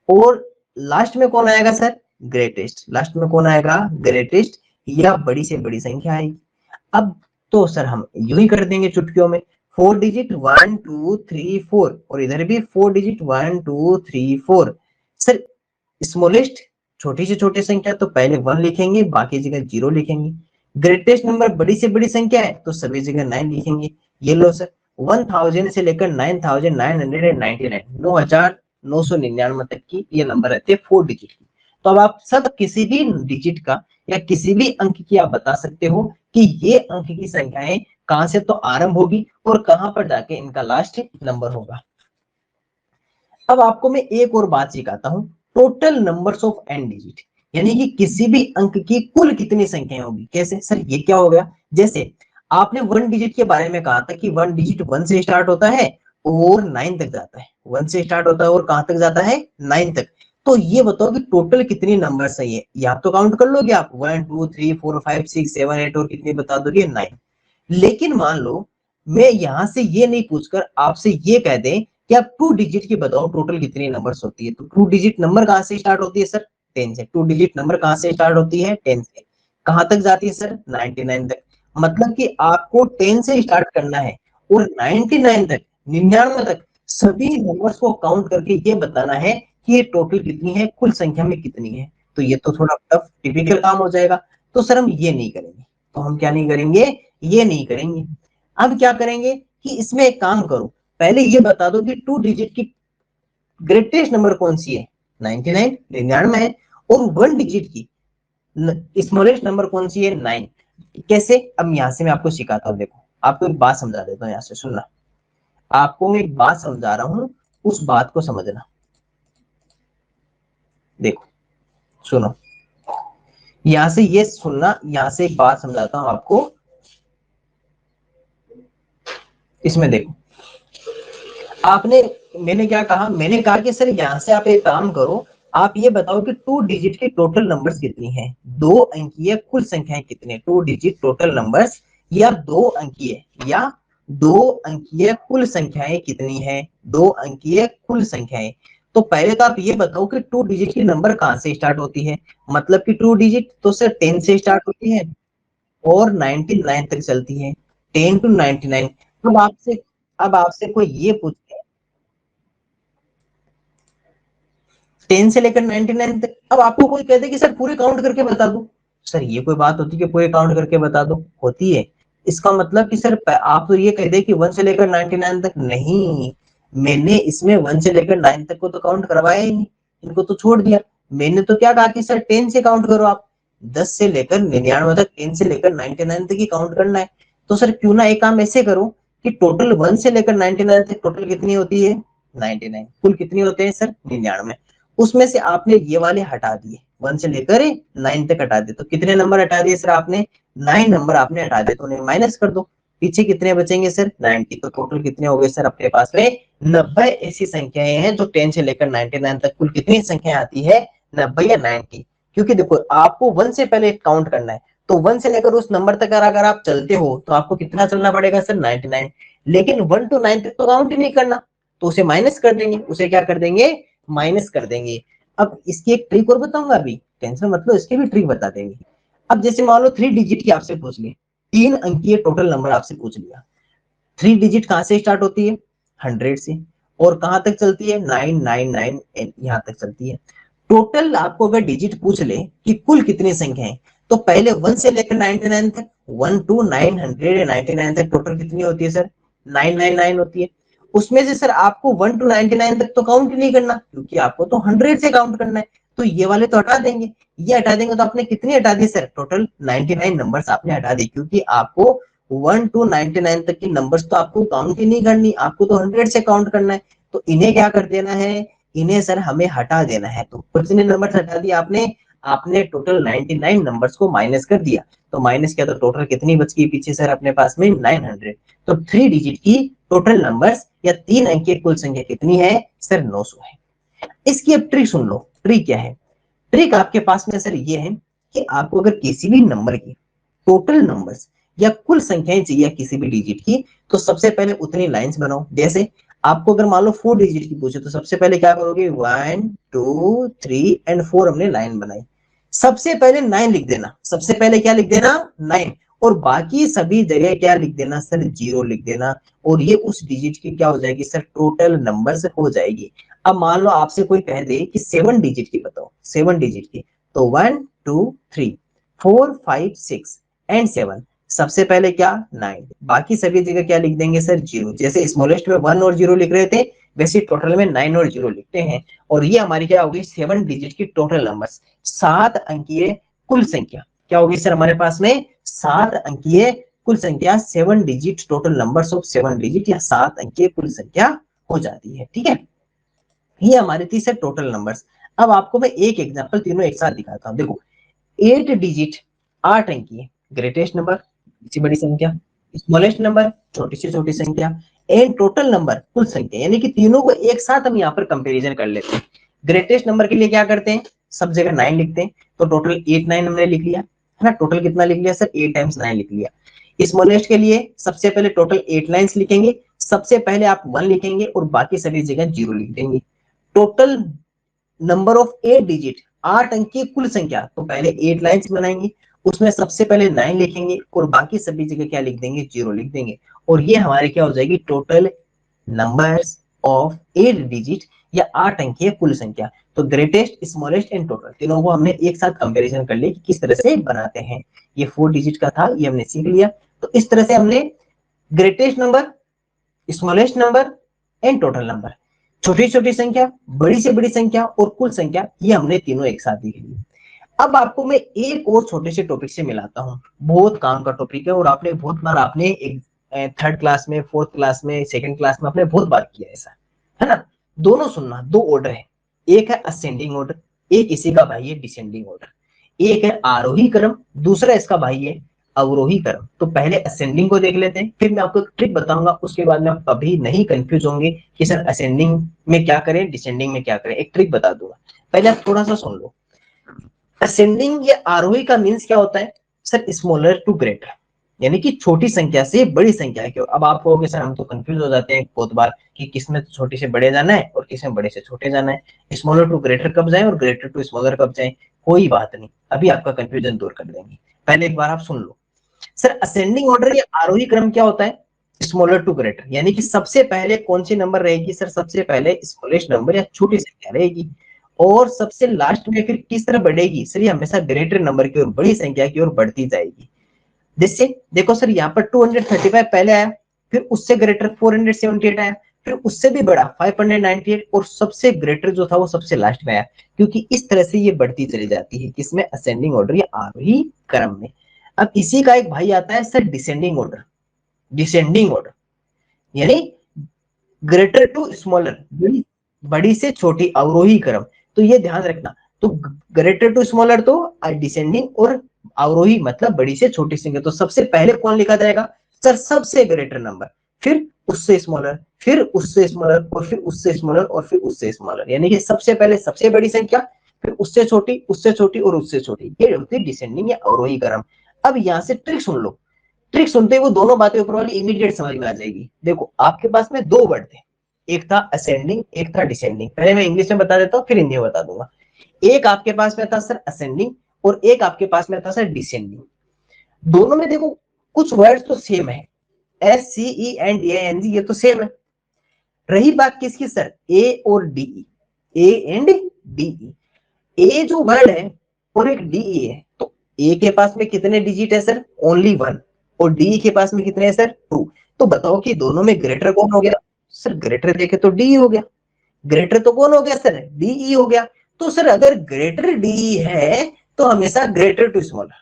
और लास्ट में कौन आएगा सर, ग्रेटेस्ट, लास्ट में कौन आएगा, ग्रेटेस्ट या बड़ी से बड़ी संख्या आएगी। अब तो सर हम यूं ही कर देंगे चुटकियों में, 4 डिजिट 1 2 3 4 और इधर भी 4 डिजिट 1 2 3 4। सर स्मॉलेस्ट छोटी से छोटी संख्या तो पहले 1 लिखेंगे, बाकी जगह 0 लिखेंगे। ग्रेटेस्ट नंबर बड़ी से बड़ी संख्या है तो सभी जगह 9 लिखेंगे। ये लो सर, 1000 से लेकर 9999 9999 तक की ये नंबर रहते हैं 4 डिजिट की। तो अब आप सब किसी भी डिजिट का या किसी भी अंक की आप बता सकते हो कि ये अंक की संख्याएं कहां से तो आरंभ होगी और कहां पर जाके इनका लास्ट नंबर होगा। अब आपको मैं एक और बात सिखाता हूं, total numbers of n digit, यानी कि किसी भी अंक की कुल कितनी संख्याएं होगी। कैसे सर, ये क्या हो गया, जैसे आपने 1 डिजिट के बारे में कहा था कि 1 डिजिट 1 से स्टार्ट होता है और 9 तक जाता है, 1 से स्टार्ट होता है और कहां तक जाता है, 9 तक। तो ये बताओ कि टोटल कितनी नंबर्स है ये, या तो काउंट कर लोगे आप 1 2 3 4 5 6 7 8 और कितनी बता दोगे, 9। लेकिन मान लो मैं यहां से ये नहीं पूछकर आपसे ये कह दें कि आप 2 डिजिट की बताओ टोटल कितनी नंबर्स होती है, तो 2 डिजिट नंबर कहां से स्टार्ट होती है सर, 10 से। 2 डिजिट नंबर कहां से स्टार्ट होती है, 10 से। कहां तक जाती है सर, 99 तक। मतलब कि आपको 10 से स्टार्ट करना है और 99 तक, 99 तक सभी नंबर्स को काउंट करके ये बताना है कि ये टोटल कितनी है, कुल संख्या में कितनी है। तो ये तो थोड़ा टफ टिपिकल काम हो जाएगा, तो सर हम ये नहीं करेंगे। तो हम क्या नहीं करेंगे, ये नहीं करेंगे। अब क्या करेंगे कि इसमें एक काम करो, पहले ये बता दो कि 2 डिजिट की ग्रेटेस्ट नंबर कौन सी है, 99 99 है, और 1 डिजिट की स्मॉलेस्ट नंबर कौन सी है, 9। कैसे, अब यहां से मैं आपको सिखाता हूं, देखो आपको एक बात समझा देता हूं, यहां से सुनना, आपको मैं एक बात समझा रहा हूं, उस बात को समझना। देखो सुनो, यहां से ये सुनना, यहां से एक बात समझाता हूं आपको। इसमें देखो, आपने, मैंने क्या कहा, मैंने कहा कि सर यहां से आप एक काम करो, आप ये बताओ कि 2 डिजिट की टोटल नंबर्स कितनी हैं, 2 अंकीय कुल संख्याएं कितनी, 2 डिजिट टोटल नंबर्स या 2 अंकीय या 2 अंकीय कुल संख्याएं कितनी हैं, 2 अंकीय कुल संख्याएं। तो पहले तो आप ये बताओ कि 2 डिजिट की नंबर कहां से स्टार्ट होती है, मतलब कि 2 डिजिट तो सर 10 से स्टार्ट होती है और 99 तक चलती है, 10 टू 99। अब आपसे कोई ये पूछे 10 से लेकर 99 तक, अब आपको कोई कहते कि सर पूरे काउंट करके बता दो, सर ये कोई बात होती है कि पूरे काउंट करके बता दो, होती है। इसका मतलब कि सर आप तो ये कहते कि 1 से लेकर 99 तक नहीं, मैंने इसमें 1 से लेकर 9 तक को तो काउंट करवाया ही नहीं, इनको तो छोड़ दिया। मैंने तो क्या कहा कि सर 10 से काउंट करो आप, 10 से लेकर 99 तक, 10 से लेकर 99 तक ही काउंट करना है। तो सर क्यों ना एक काम ऐसे करो कि टोटल 1 से लेकर 99 तक टोटल कितनी होती है, 99, कुल कितनी होते हैं सर, 99। उसमें से आपने ये वाले हटा दिए, 1 से लेकर 9 तक हटा दिए, तो कितने नंबर हटा दिए सर आपने, 9 नंबर आपने हटा दिए, तो उन्हें माइनस कर दो, पीछे कितने बचेंगे सर 90। तो टोटल कितने हो गए सर अपने पास में 90 ऐसी संख्याएं हैं जो 10 से लेकर 99 तक कुल कितनी संख्याएं आती है 90 या 90। क्योंकि देखो आपको 1 से पहले काउंट करना है, तो 1 से लेकर उस नंबर तक अगर आप चलते हो तो आपको कितना चलना पड़ेगा सर 99। लेकिन 1 to 9 तक तो काउंट ही नहीं करना, तो उसे माइनस कर देंगे, उसे क्या कर देंगे माइनस कर देंगे। अब इसकी एक ट्रिक और बताऊंगा, अभी टेंशन मत लो, इसकी भी ट्रिक बता देंगे। अब जैसे मान लो 3 डिजिट की आपसे पूछ ली, 3 अंकीय टोटल नंबर आपसे पूछ लिया, 3 डिजिट कहां से स्टार्ट होती है 100 से, और कहां तक चलती है 999 यहां तक चलती है। टोटल आपको अगर डिजिट पूछ ले कि कुल कितनी संख्या है, तो पहले 1 से लेकर 99 तक, 1 to 999 तक टोटल कितनी होती है सर 999 होती है। उसमें से सर आपको 1 to 99 तक तो काउंट ही नहीं करना, क्योंकि आपको तो 100 से काउंट करना है, तो ये वाले तो हटा देंगे। ये हटा देंगे तो आपने कितनी हटा दी सर, टोटल 99 नंबर्स आपने हटा दी, क्योंकि आपको 1 to 99 तक की नंबर्स तो आपको काउंट ही नहीं करनी, आपको तो 100 से काउंट करना है। तो इन्हें क्या कर देना है, इन्हें सर हमें हटा देना है। तो कितने नंबर हटा दिया आपने, आपने टोटल 99 नंबर्स को माइनस कर दिया, तो माइनस किया तो टोटल कितनी बच गई पीछे सर अपने पास में 900। तो 3 डिजिट की टोटल नंबर्स या 3 अंक की कुल संख्या कितनी है सर 900 है। इसकी अब ट्रिक सुन लो, ट्रिक क्या है, ट्रिक आपके पास में सर ये है कि आपको अगर किसी भी नंबर की टोटल नंबर्स या कुल संख्याएं चाहिए किसी भी डिजिट की, तो सबसे पहले उतनी लाइंस बनाओ। जैसे आपको अगर मान लो 4 डिजिट की पूछे, तो सबसे पहले क्या करोगे 1 2 3 एंड 4 हमने लाइन बनाई, सबसे पहले 9 लिख देना, सबसे पहले क्या लिख देना 9, और बाकी सभी जगह क्या लिख देना सर 0 लिख देना, और ये उस डिजिट की क्या हो जाएगी सर टोटल नंबर से हो जाएगी। अब मान लो आपसे कोई कह दे कि 7 डिजिट की बताओ, 7 डिजिट की, तो 1 2 3 4 5 6 एंड 7, सबसे पहले क्या 9, बाकी सभी जगह क्या लिख देंगे सर 0। जैसे स्मॉलेस्ट में 1 और 0 लिख रहे थे, वैसे टोटल में 9 और 0 लिखते हैं, और ये हमारी क्या होगी 7 डिजिट की टोटल नंबर, 7 अंकीय कुल संख्या क्या होगी सर हमारे पास में 7 अंकीय कुल संख्या, 7 digit total numbers of 7 digit या 7 अंकीय कुल संख्या हो जाती है। ठीक है, ये हमारे थी सर टोटल नंबर्स। अब आपको मैं एक एग्जांपल तीनों एक साथ दिखाता हूं। देखो 8 डिजिट 8 अंकीय ग्रेटेस्ट नंबर सबसे बड़ी संख्या, स्मॉलेस्ट नंबर छोटी से छोटी संख्या, एंड टोटल नंबर कुल संख्या, यानी कि तीनों को एक साथ हम यहाँ पर कंपैरिजन कर लेते हैं। ग्रेटेस्ट नंबर के लिए क्या करते हैं, सब जगह 9 लिखते हैं, तो टोटल 8 9 हमने लिख लिया है ना, टोटल कितना लिख लिया सर 8 टाइम्स 9 लिख लिया। स्मॉलेस्ट के लिए सबसे पहले टोटल 8 लाइंस लिखेंगे, सबसे पहले आप 1 लिखेंगे और बाकी सभी जगह 0 लिख देंगे। टोटल नंबर ऑफ 8 डिजिट 8 अंक की कुल संख्या, तो पहले 8 लाइंस बनाएंगे, उसमें सबसे पहले 9 लिखेंगे और बाकी सभी जगह क्या लिख देंगे 0 लिख देंगे, और ये हमारे क्या हो जाएगी टोटल नंबर्स ऑफ 8 डिजिट या 8 अंकीय कुल संख्या। तो ग्रेटेस्ट स्मॉलेस्ट एंड टोटल तीनों को हमने एक साथ कंपैरिजन कर लिया कि किस तरह से बनाते हैं। ये 4 डिजिट का था, ये हमने सीख लिया। तो इस तरह से हमने greatest number, smallest number and total number, छोटी छोटी संख्या, बड़ी से बड़ी संख्या और कुल संख्या, ये हमने तीनों एक साथ देख ली। अब आपको मैं एक और छोटे से टॉपिक से मिलाता हूँ, बहुत काम का टॉपिक है, और आपने बहुत बार आपने एक 3rd क्लास में 4th क्लास में 2nd क्लास में आपने बहुत बार किया ऐसा, है ना। दोनों सुनना, 2 ऑर्डर है, एक है असेंडिंग ऑर्डर, एक इसी का भाई है डिसेंडिंग ऑर्डर। एक है आरोही क्रम, दूसरा इसका भाई है अवरोही क्रम। तो पहले असेंडिंग को देख लेते हैं, फिर मैं आपको एक ट्रिक बताऊंगा, उसके बाद में आप कभी नहीं कंफ्यूज होंगे कि सर असेंडिंग में क्या करें डिसेंडिंग में क्या करें, एक ट्रिक बता दूंगा। पहले आप थोड़ा सा सुन लो। असेंडिंग या आरोही का मीन्स क्या होता है सर, स्मॉलर टू ग्रेटर, यानी कि छोटी संख्या से बड़ी संख्या की। अब आप कहोगे सर हम तो कंफ्यूज हो जाते हैं बहुत बार कि किसमें छोटे से बड़े जाना है और किसमें बड़े से छोटे जाना है, स्मॉलर टू ग्रेटर कब जाए और ग्रेटर टू स्मॉलर कब जाए। कोई बात नहीं, अभी आपका कंफ्यूजन दूर कर देंगे, पहले एक बार आप सुन लो। सर असेंडिंग ऑर्डर या आरोही क्रम क्या होता है, स्मॉलर टू ग्रेटर, यानी कि सबसे पहले कौन सी नंबर रहेगी सर, सबसे पहले स्मॉलेस्ट नंबर या छोटी संख्या रहेगी, और सबसे लास्ट में फिर किस तरह बढ़ेगी सर, ये हमेशा ग्रेटर नंबर की ओर, बड़ी संख्या की ओर बढ़ती जाएगी। जैसे देखो सर यहाँ पर 235 पहले आया, फिर उससे ग्रेटर 478 आया, फिर उससे भी बड़ा 598, और सबसे ग्रेटर जो था वो सबसे लास्ट में आया, क्योंकि इस तरह से ये बढ़ती चली जाती है किसमें, असेंडिंग ऑर्डर या आरोही क्रम में। अब इसी का एक भाई आता है sir descending order, descending order यानी ग्रेटर टू स्मॉलर, बड़ी बड़ी से छोटी अवरोही क्रम। तो ये ध्यान रखना। तो ग्रेटर टू स्मॉलर तो डिसेंडिंग और अवरोही मतलब बड़ी से छोटी संख्या। तो सबसे पहले कौन लिखा जाएगा सर, सबसे ग्रेटर नंबर, फिर उससे स्मॉलर, फिर उससे स्मॉलर, और फिर उससे स्मॉलर, और फिर उससे स्मॉलर। यानी कि सबसे पहले सबसे बड़ी संख्या, फिर उससे छोटी और उससे छोटी। ये होती है डिसेंडिंग या अवरोही क्रम। अब यहाँ से ट्रिक सुन लो। ट्रिक सुनते ही वो दोनों बातें ऊपर वाली इमीडिएट समझ में आ जाएगी। देखो आपके पास में दो वर्ड थे, एक था असेंडिंग, एक था डिसेंडिंग। पहले मैं इंग्लिश में बता देता हूँ, फिर हिंदी में बता दूंगा। एक आपके पास में था सर असेंडिंग, और एक आपके पास में था सर डिसेंडिंग। दोनों में देखो कुछ वर्ड्स तो सेम है, SCEND ये तो सेम है। रही बात किसकी सर, ए और डीई, ए एंड डीई। ए जो वर्ड है और एक डीई है, तो ए के पास में कितने डिजिट है सर, ओनली वन, और डी के पास में कितने हैं सर, टू। तो बताओ कि दोनों में ग्रेटर कौन हो गया सर, ग्रेटर देखे तो डी हो गया। ग्रेटर तो कौन हो गया सर, डीई हो गया। तो सर अगर ग्रेटर डीई है तो हमेशा ग्रेटर टू स्मॉलर,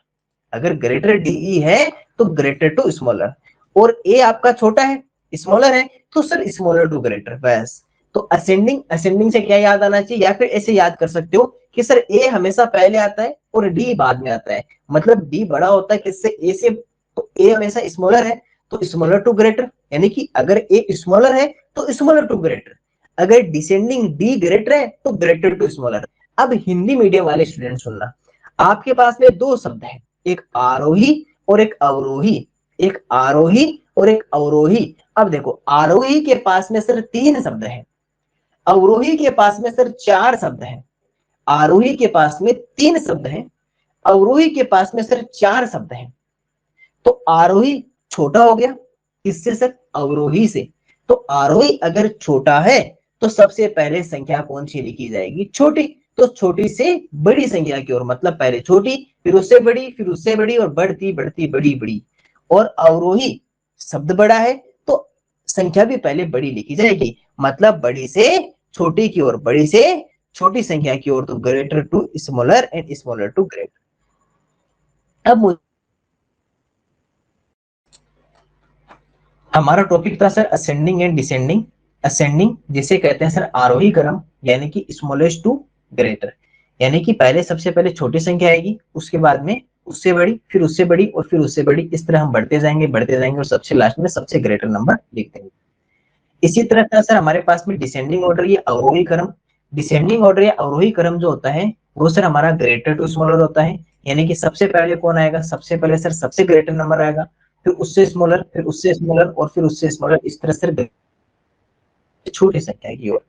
अगर ग्रेटर डीई है तो ग्रेटर टू स्मॉलर, और ए आपका छोटा है स्मॉलर है तो सर स्मॉलर टू ग्रेटर, बस। तो असेंडिंग, असेंडिंग से क्या याद आना चाहिए, या फिर ऐसे याद कर सकते हो कि सर ए हमेशा पहले आता है और डी बाद में आता है, मतलब डी बड़ा होता है किससे, ए से। तो ए हमेशा स्मॉलर है तो स्मॉलर टू ग्रेटर, यानी कि अगर ए स्मॉलर है तो स्मॉलर टू ग्रेटर, अगर डिसेंडिंग डी ग्रेटर है तो ग्रेटर टू स्मॉलर। अब हिंदी मीडियम वाले स्टूडेंट सुनना, आपके पास में दो शब्द है, एक आरोही और एक अवरोही, एक आरोही और एक अवरोही। अब देखो आरोही के पास में सर तीन शब्द हैं, अवरोही के पास में सर चार शब्द हैं। आरोही के पास में तीन शब्द हैं, अवरोही के पास में सर चार शब्द हैं। तो आरोही छोटा हो गया किससे सर, अवरोही से। तो आरोही अगर छोटा है तो सबसे पहले संख्या कौन सी लिखी जाएगी, छोटी। तो छोटी से बड़ी संख्या की ओर, मतलब पहले छोटी, फिर उससे बड़ी, फिर उससे बड़ी, और बढ़ती बढ़ती बड़ी बड़ी। और अवरोही शब्द बड़ा है तो संख्या भी पहले बड़ी लिखी जाएगी, मतलब बड़ी से छोटी की ओर, बड़ी से छोटी संख्या की ओर। तो greater to smaller and smaller to greater. अब हमारा टॉपिक था sir ascending and descending. Ascending जिसे कहते हैं सर आरोही क्रम, यानी कि स्मॉलेस्ट टू ग्रेटर, यानी कि पहले सबसे पहले छोटी संख्या आएगी, उसके बाद में उससे बड़ी, फिर उससे बड़ी, और फिर उससे बड़ी। इस तरह हम बढ़ते जाएंगे और सबसे लास्ट में सबसे ग्रेटर नंबर लिख देंगे। इसी तरह का सर हमारे पास में डिसेंडिंग ऑर्डर या अवरोही क्रम। डिसेंडिंग ऑर्डर या अवरोही क्रम जो होता है वो सर हमारा ग्रेटर टू स्मॉलर होता है, यानी कि सबसे पहले कौन आएगा, सबसे पहले सर सबसे ग्रेटर नंबर आएगा, फिर उससे स्मॉलर, फिर उससे स्मॉलर, और फिर उससे स्मॉलर। इस तरह से छोटी संख्या की ओर।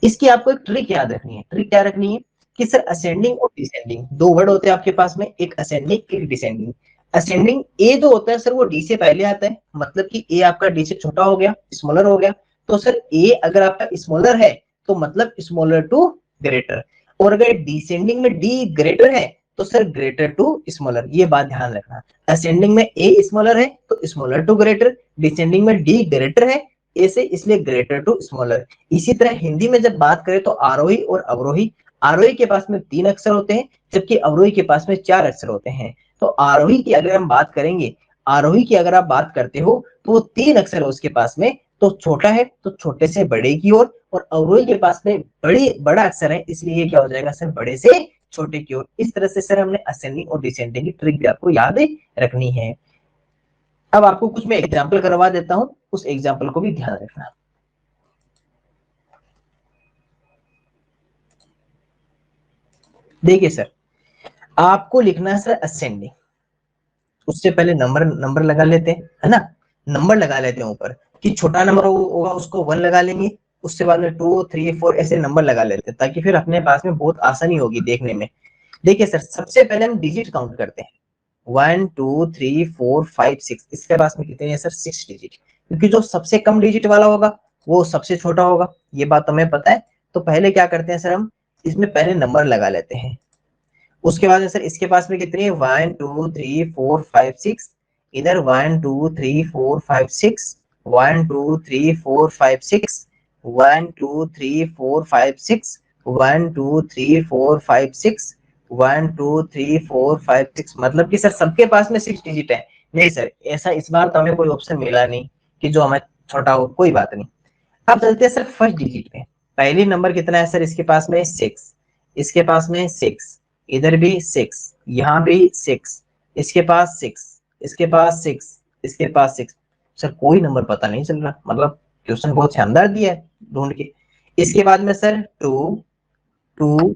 इसकी आपको एक ट्रिक याद रखनी है। ट्रिक क्या रखनी है कि सर असेंडिंग और डिसेंडिंग दो वर्ड होते हैं आपके पास में, एक असेंडिंग एक डिसेंडिंग। असेंडिंग ए जो होता है सर वो डी से पहले आता है, मतलब कि ए आपका डी से छोटा हो गया, स्मॉलर हो गया। तो सर ए अगर आपका स्मॉलर है तो मतलब स्मॉलर टू ग्रेटर, और अगर डिसेंडिंग में डी ग्रेटर है तो सर ग्रेटर टू स्मॉलर। ये बात ध्यान रखना, असेंडिंग में ए स्मॉलर है तो स्मॉलर टू ग्रेटर, डिसेंडिंग में डी ग्रेटर है ए से, इसलिए ग्रेटर टू स्मॉलर। इसी तरह हिंदी में जब बात करें तो आरोही और अवरोही, आरोही के पास में 3 अक्षर होते हैं जबकि अवरोही के पास में 4 अक्षर होते हैं। तो आरोही की अगर हम बात करेंगे, आरोही की अगर आप बात करते हो तो वो 3 अक्षर है उसके पास में, तो छोटा है तो छोटे से बड़े की ओर, और अवरोही के पास में बड़ा अक्षर है, इसलिए ये क्या हो जाएगा सर, बड़े से छोटे की ओर। इस तरह से सर हमने असेंडिंग और डिसेंडिंग की ट्रिक भी आपको याद रखनी है। अब आपको कुछ मैं एग्जाम्पल करवा देता हूं, उस एग्जाम्पल को भी ध्यान रखना। देखिए सर, आपको लिखना है सर असेंडिंग, उससे पहले नंबर नंबर लगा लेते हैं, है ना। नंबर लगा लेते हैं ऊपर, कि छोटा नंबर होगा उसको 1 लगा लेंगे, उससे बाद में 2 3 4 ऐसे नंबर लगा लेते हैं, ताकि फिर अपने पास में बहुत आसानी होगी देखने में। देखिए सर, सबसे पहले हम डिजिट काउंट करते हैं, 1 2 3 4 5 6। इसके पास में कितने हैं सर, 6 डिजिट, क्योंकि जो सबसे कम डिजिट वाला होगा वो सबसे छोटा होगा, ये बात हमें पता है। तो पहले क्या करते हैं सर, हम इसमें पहले नंबर लगा लेते हैं। उसके बाद सर इसके पास में कितनी है, 1 2 3 4 5 6, इधर 1 2 3 4 5 6, 1 2 3 4 5 6, 1 2 3 4 5 6, 1 2 3 4 5 6, 1 2 3 4 5 6। मतलब कि सर सबके पास में 6 डिजिट है। नहीं सर, ऐसा इस बार तो हमें कोई ऑप्शन मिला नहीं कि जो हमें छोटा हो, कोई बात नहीं। अब चलते हैं सर फर्स्ट डिजिट पे। पहली नंबर कितना है सर, इसके पास में 6, इसके पास में 6, इधर भी 6, यहाँ भी 6, इसके पास 6, इसके पास 6, इसके पास 6। सर कोई नंबर पता नहीं चल रहा, मतलब क्वेश्चन बहुत शानदार दिया है ढूंढ के। इसके बाद में सर 2, 2,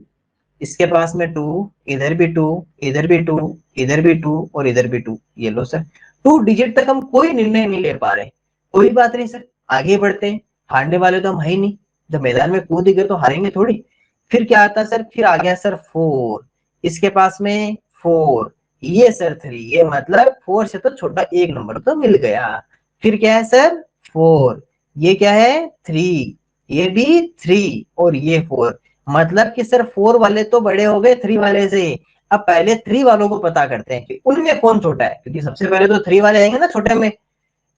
इसके पास में 2, इधर भी 2, इधर भी 2, इधर भी 2 और इधर भी 2। ये लो सर, 2 डिजिट तक हम कोई निर्णय नहीं ले पा रहे। कोई बात नहीं सर, आगे बढ़ते हैं, हारने वाले तो हम है ही नहीं, जब मैदान में कूद गए तो हारेंगे थोड़ी। फिर क्या आता है सर, फिर आ गया सर 4, इसके पास में 4, ये सर 3, ये मतलब 4 से तो छोटा एक नंबर तो मिल गया। फिर क्या है सर 4, ये क्या है 3, ये भी 3 और ये 4, मतलब कि सर 4 वाले तो बड़े हो गए 3 वाले से। अब पहले 3 वालों को पता करते हैं कि उनमें कौन छोटा है, क्योंकि सबसे पहले तो 3 वाले आएंगे ना छोटे में,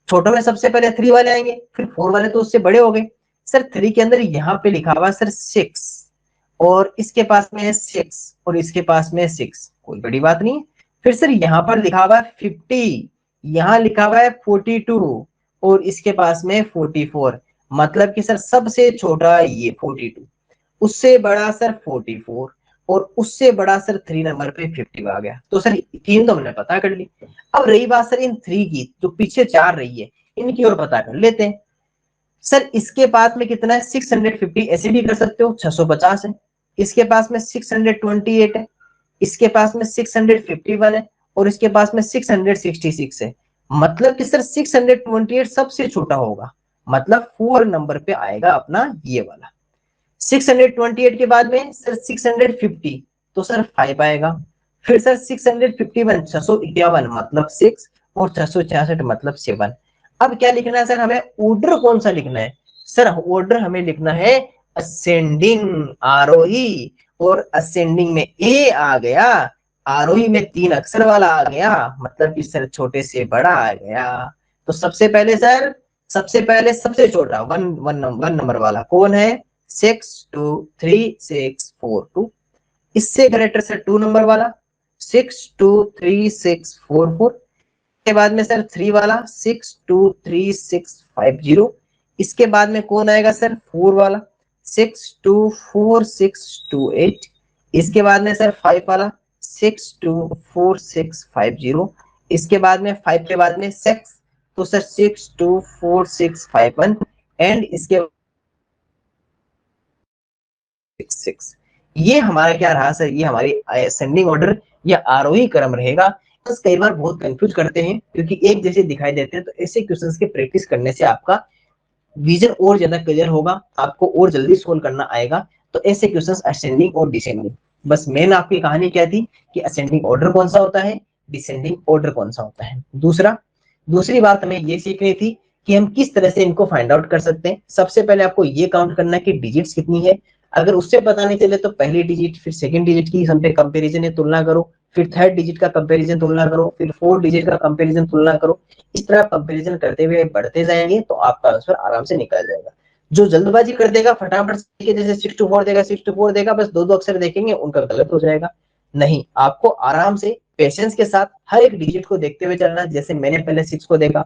छोटों में सबसे पहले 3 वाले आएंगे, फिर 4 वाले तो उससे बड़े हो गए। सर 3 के अंदर यहाँ पे लिखा हुआ सर 6, और इसके पास में है 6 और इसके पास में 6, कोई बड़ी बात नहीं। फिर सर यहाँ पर लिखा हुआ है 50, यहाँ लिखा हुआ है 42 और इसके पास में 44, मतलब कि सर सबसे छोटा ये 42, उससे बड़ा सर 44 और उससे बड़ा सर 3 नंबर पे 50 आ गया। तो सर 3 तो हमने पता कर ली। अब रही बात सर इन 3 की, जो पीछे 4 रही है, इनकी और पता कर लेते हैं। सर इसके पास में कितना है 650, ऐसे भी कर सकते हो 650 है, इसके पास में 628 है, इसके पास में 651 है और इसके पास में 666 है, मतलब कि सर 628 सबसे छोटा होगा, मतलब 4 नंबर पे आएगा अपना ये वाला। 628 के बाद में सर 650, तो सर 5 आएगा। फिर सर 651 651 मतलब 6 और 666 मतलब 7। अब क्या लिखना है सर हमें, ऑर्डर कौन सा लिखना है। सर ऑर्डर हमें लिखना है असेंडिंग, आरोही, और असेंडिंग में ए आ गया, आरोही में 3 अक्षर वाला आ गया, मतलब कि सर छोटे से बड़ा आ गया। तो सबसे पहले सर, सबसे पहले सबसे छोटा वन नंबर वाला कौन है, 62364 इससे करेक्टर सर 2 नंबर वाला 62364, के बाद में सर 3 वाला 62365, इसके बाद में कौन आएगा सर 4 वाला 624628, इसके बाद में सर 5 वाला 624650, इसके बाद में 5 के बाद में 6, तो सर 624651 एंड इसके 6। ये हमारा क्या रहा सर, ये हमारी असेंडिंग ऑर्डर या आरोही क्रम रहेगा। बस कई बार बहुत कंफ्यूज करते हैं क्योंकि एक जैसे दिखाई देते हैं, तो ऐसे क्वेश्चंस के प्रैक्टिस करने से आपका विजन और ज्यादा क्लियर होगा, आपको और जल्दी सोल्व करना आएगा। तो ऐसे क्वेश्चंस असेंडिंग और डिसेंडिंग, बस मेन आपकी कहानी क्या थी कि असेंडिंग ऑर्डर कौन सा होता है, डिसेंडिंग ऑर्डर कौन सा होता है। दूसरी बात हमें ये सीखनी थी कि हम किस तरह से इनको फाइंड आउट कर सकते हैं। सबसे पहले आपको ये काउंट करना है कि डिजिट्स कितनी है, अगर उससे पता नहीं चले तो पहली डिजिट फिर सेकंड डिजिट की हम पे कंपैरिजन है, तुलना करो, फिर थर्ड डिजिट का कंपैरिजन तुलना करो, फिर फोर्थ डिजिट का कंपैरिजन तुलना करो। इस तरह कंपैरिजन करते हुए बढ़ते जाएंगे तो आपका आंसर आराम से निकल जाएगा। जो जल्दबाजी कर देगा फटाफट से, जैसे 6 to 4 देगा 6 to 4 देगा, बस दो दो अक्षर देखेंगे उनका गलत हो जाएगा। नहीं, आपको आराम से पेशेंस के साथ हर एक डिजिट को देखते हुए चलना। जैसे मैंने पहले 6 को देखा,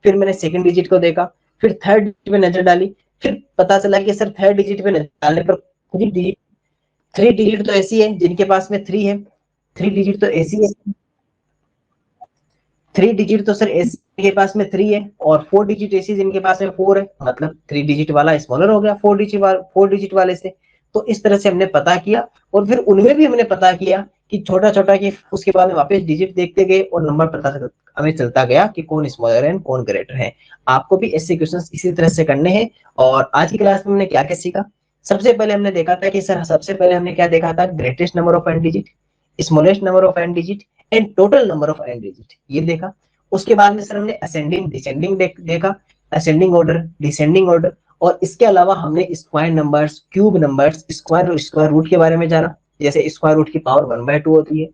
फिर मैंने सेकंड डिजिट को देखा, फिर थर्ड डिजिट पे नजर डाली, फिर पता चला कि सर थर्ड डिजिट पे नजर डालने पर थ्री डिजिट तो ऐसी है जिनके पास में 3 है, 3 डिजिट तो ऐसी है, 3 डिजिट तो सर ऐसी के पास में 3 है, और 4 डिजिट ऐसी जिनके पास में 4 है, मतलब 3 डिजिट वाला स्मॉलर हो गया 4 डिजिट वाले से। तो इस तरह से हमने पता किया, और फिर उनमें भी हमने पता किया कि छोटा छोटा कि उसके बाद में वापस डिजिट देखते गए और नंबर पता हमें चलता गया कि कौन स्मॉलर है कौन ग्रेटर है। आपको भी ऐसे क्वेश्चंस इसी तरह से करने हैं। और आज की क्लास में हमने क्या क्या सीखा, सबसे पहले हमने देखा था कि सर सबसे पहले हमने क्या देखा था, greatest number of n digit, smallest number of n digit and total number of n digit, ये देखा। उसके बाद में सर हमने असेंडिंग डिसेंडिंग देखा, असेंडिंग ऑर्डर डिसेंडिंग ऑर्डर, और इसके अलावा हमने square numbers, cube numbers, square और स्क्वायर रूट के बारे में जाना। जैसे स्क्वायर रूट की पावर 1/2 होती है,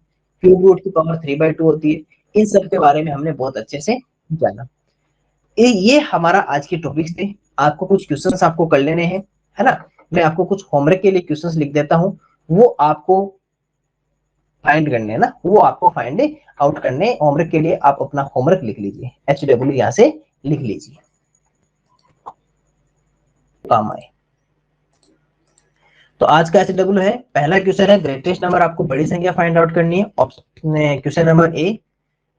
क्यूब रूट की पावर 3/2 होती है, इन सब के बारे में हमने बहुत अच्छे से जाना। ये हमारा आज के टॉपिक्स थे। आपको कुछ क्वेश्चंस आपको कर लेने हैं, है ना। मैं आपको कुछ होमवर्क के लिए क्वेश्चंस लिख देता हूँ, वो आपको फाइंड करने हैं ना, वो आपको फाइंड आउट करने। होमवर्क के लिए आप अपना होमवर्क लिख लीजिए, HW यहाँ से लिख लीजिए, काम आए। तो आज का SW है, पहला क्वेश्चन है ग्रेटेस्ट नंबर, आपको बड़ी संख्या फाइंड आउट करनी है। ऑप्शन क्वेश्चन नंबर ए,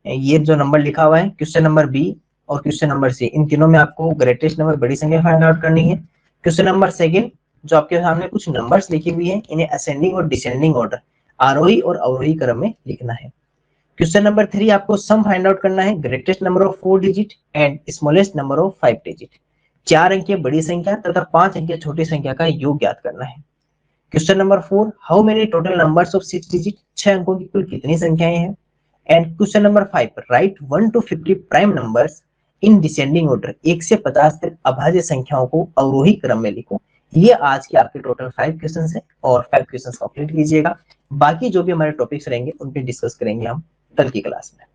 ये जो नंबर लिखा हुआ है, क्वेश्चन नंबर बी और क्वेश्चन नंबर सी, इन तीनों में आपको ग्रेटेस्ट नंबर बड़ी संख्या फाइंड आउट करनी है। क्वेश्चन नंबर सेकंड, जो आपके सामने कुछ नंबर्स लिखी हुई है, इन्हें असेंडिंग और डिसेंडिंग ऑर्डर, आरोही और अवरोही क्रम में लिखना है। क्वेश्चन नंबर 3, आपको सम फाइंड आउट करना है, greatest number of 4 digit and smallest number of 5 digit, 4 अंकीय बड़ी संख्या तथा 5 अंकीय छोटी संख्या का योग ज्ञात करना है। Question number 4, how many total numbers of 6 digit, 6 अंकों की कुल कितनी संख्याएं हैं। And question number 5, right 1 to 50 prime numbers in descending order, 1 से 50 तक अभाज्य संख्याओं को अवरोही क्रम में लिखो। ये आज के आपके टोटल 5 क्वेश्चन है और 5 क्वेश्चन कंप्लीट कीजिएगा। बाकी जो भी हमारे टॉपिक्स रहेंगे उन पे डिस्कस करेंगे हम कल की क्लास में।